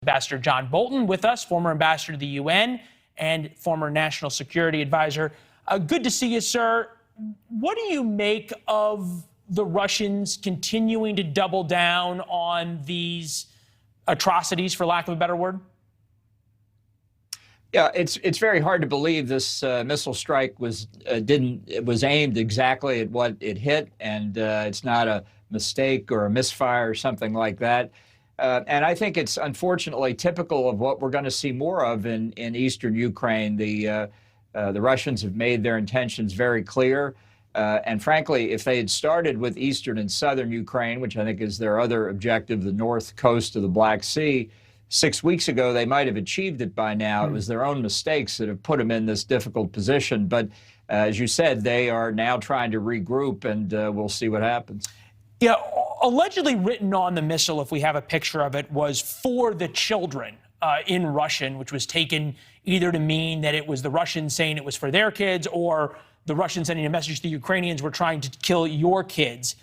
Ambassador John Bolton with us, former ambassador to the UN and former national security advisor. Good to see you, sir. What do you make of the Russians continuing to double down on these atrocities, for lack of a better word? Yeah, it's very hard to believe this missile strike was aimed exactly at what it hit, and it's not a mistake or a misfire or something like that. And I think it's unfortunately typical of what we're going to see more of in eastern Ukraine. The Russians have made their intentions very clear. And frankly, if they had started with eastern and southern Ukraine, which I think is their other objective, the north coast of the Black Sea, 6 weeks ago, they might have achieved it by now. It was their own mistakes that have put them in this difficult position. But as you said, they are now trying to regroup, and we'll see what happens. Yeah, allegedly written on the missile, if we have a picture of it, was "for the children" in Russian, which was taken either to mean that it was the Russians saying it was for their kids, or the Russians sending a message to the Ukrainians, we're trying to kill your kids.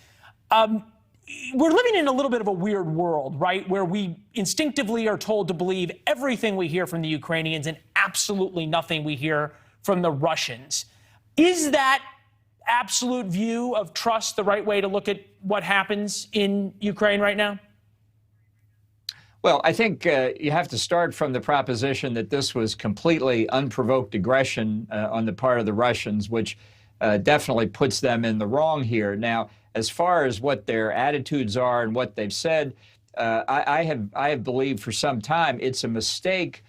We're living in a little bit of a weird world, right, where we instinctively are told to believe everything we hear from the Ukrainians and absolutely nothing we hear from the Russians. Is that absolute view of trust the right way to look at what happens in Ukraine right now? Well, I think you have to start from the proposition that this was completely unprovoked aggression on the part of the Russians, which definitely puts them in the wrong here. Now, as far as what their attitudes are and what they've said, I have believed for some time it's a mistake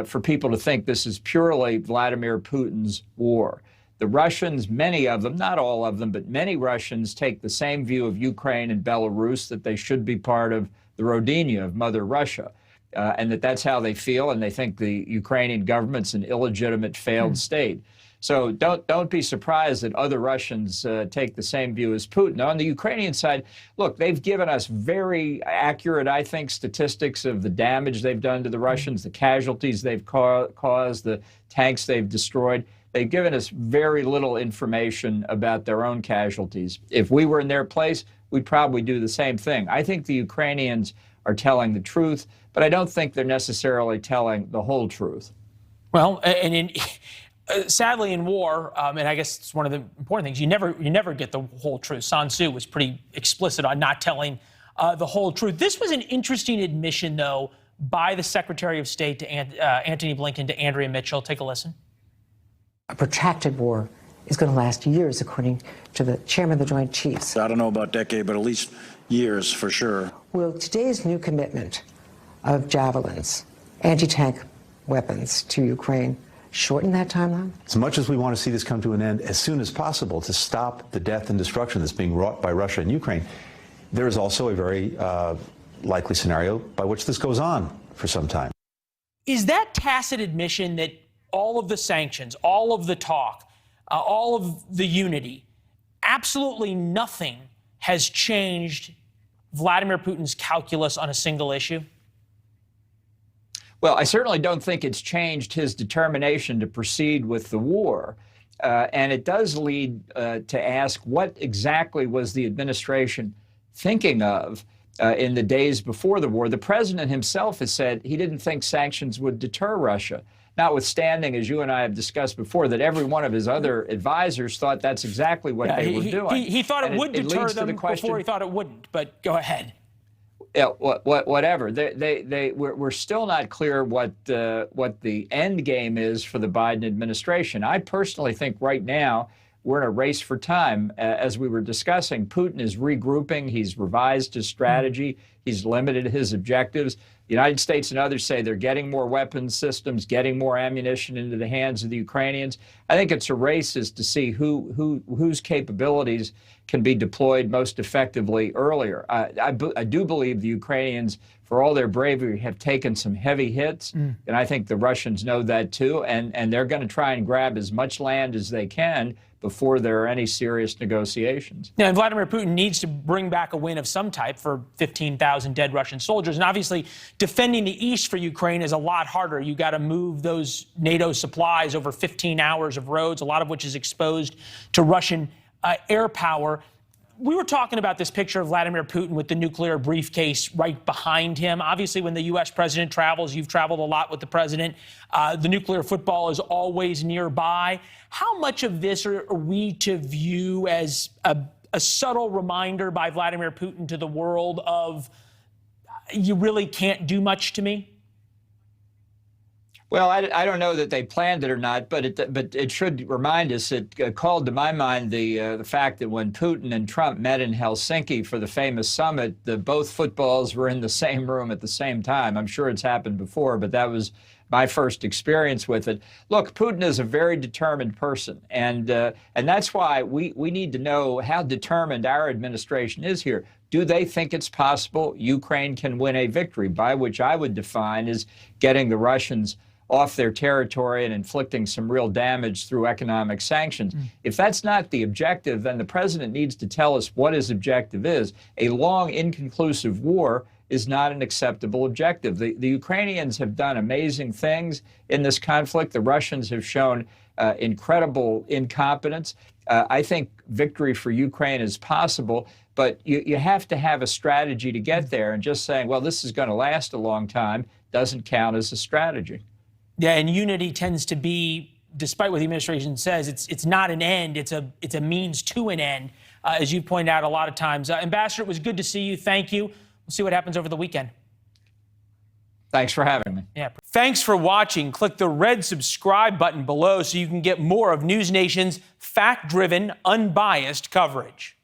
for people to think this is purely Vladimir Putin's war. The Russians, many of them, not all of them, but many Russians take the same view of Ukraine and Belarus, that they should be part of the Rodinia of Mother Russia, and that's how they feel, and they think the Ukrainian government's an illegitimate, failed state. So don't be surprised that other Russians take the same view as Putin. Now, on the Ukrainian side, look, they've given us very accurate, I think, statistics of the damage they've done to the Russians, the casualties they've caused, the tanks they've destroyed. They've given us very little information about their own casualties. If we were in their place, we'd probably do the same thing. I think the Ukrainians are telling the truth, but I don't think they're necessarily telling the whole truth. Well, and sadly in war, and I guess it's one of the important things, you never get the whole truth. Sun Tzu was pretty explicit on not telling the whole truth. This was an interesting admission, though, by the Secretary of State to Antony Blinken to Andrea Mitchell. Take a listen. A protracted war is going to last years, according to the chairman of the Joint Chiefs. I don't know about decade, but at least years for sure. Will today's new commitment of javelins, anti-tank weapons to Ukraine, shorten that timeline? As much as we want to see this come to an end as soon as possible to stop the death and destruction that's being wrought by Russia and Ukraine, there is also a very likely scenario by which this goes on for some time. Is that tacit admission that all of the sanctions, all of the talk, all of the unity, absolutely nothing has changed Vladimir Putin's calculus on a single issue? Well, I certainly don't think it's changed his determination to proceed with the war. And it does lead to ask, what exactly was the administration thinking of in the days before the war? The president himself has said he didn't think sanctions would deter Russia, notwithstanding, as you and I have discussed before, that every one of his other advisors thought that's exactly what they were doing. He thought it would deter them before he thought it wouldn't, but go ahead. Yeah, whatever. We're still not clear what the end game is for the Biden administration. I personally think right now we're in a race for time. As we were discussing, Putin is regrouping. He's revised his strategy. He's limited his objectives. The United States and others say they're getting more weapons systems, getting more ammunition into the hands of the Ukrainians. I think it's a race as to see whose capabilities can be deployed most effectively earlier. I do believe the Ukrainians, for all their bravery, have taken some heavy hits, and I think the Russians know that too, and they're going to try and grab as much land as they can before there are any serious negotiations. Now, and Vladimir Putin needs to bring back a win of some type for 15,000 dead Russian soldiers. And obviously, defending the east for Ukraine is a lot harder. You got to move those NATO supplies over 15 hours of roads, a lot of which is exposed to Russian air power. We were talking about this picture of Vladimir Putin with the nuclear briefcase right behind him. Obviously, when the U.S. president travels, you've traveled a lot with the president. The nuclear football is always nearby. How much of this are we to view as a subtle reminder by Vladimir Putin to the world of you really can't do much to me? Well, I don't know that they planned it or not, but it should remind us. It called to my mind the fact that when Putin and Trump met in Helsinki for the famous summit, both footballs were in the same room at the same time. I'm sure it's happened before, but that was my first experience with it. Look, Putin is a very determined person, and that's why we need to know how determined our administration is here. Do they think it's possible Ukraine can win a victory, by which I would define as getting the Russians off their territory and inflicting some real damage through economic sanctions? If that's not the objective, then the president needs to tell us what his objective is. A long, inconclusive war is not an acceptable objective. The Ukrainians have done amazing things in this conflict. The Russians have shown incredible incompetence. I think victory for Ukraine is possible, but you have to have a strategy to get there. And just saying, well, this is going to last a long time doesn't count as a strategy. Yeah, and unity tends to be, despite what the administration says, it's not an end, it's a means to an end, as you pointed out a lot of times. Ambassador, it was good to see you. Thank you. We'll see what happens over the weekend. Thanks for having me. Yeah. Thanks for watching. Click the red subscribe button below so you can get more of NewsNation's fact-driven, unbiased coverage.